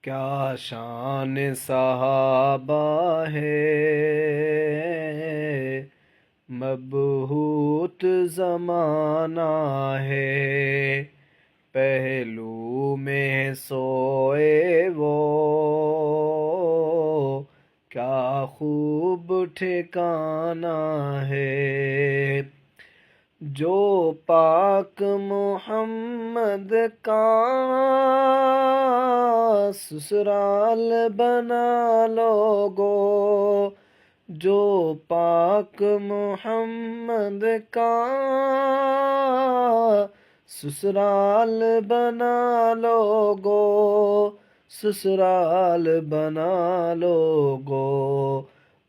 کیا شان صحابہ ہے، مبہوت زمانہ ہے، پہلو میں سوئے وہ کیا خوب ٹھکانہ ہے۔ جو پاک محمد کا سسرال بنا لوگو، جو پاک محمد کا سسرال بنا لوگو، سسرال بنا لوگو،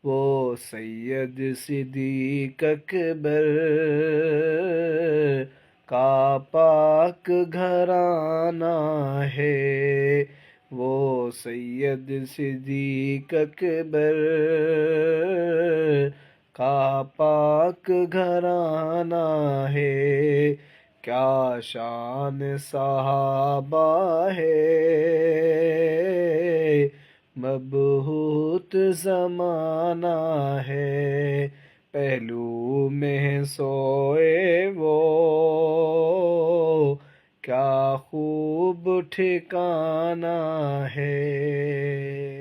وہ سید صدیق اکبر کا پاک گھرانہ ہے، وہ سید صدیق اکبر کا پاک گھرانہ ہے۔ کیا شان صحابہ ہے، مبہوت زمانہ ہے، پہلو میں سوئے وہ کیا خوب ٹھکانہ ہے۔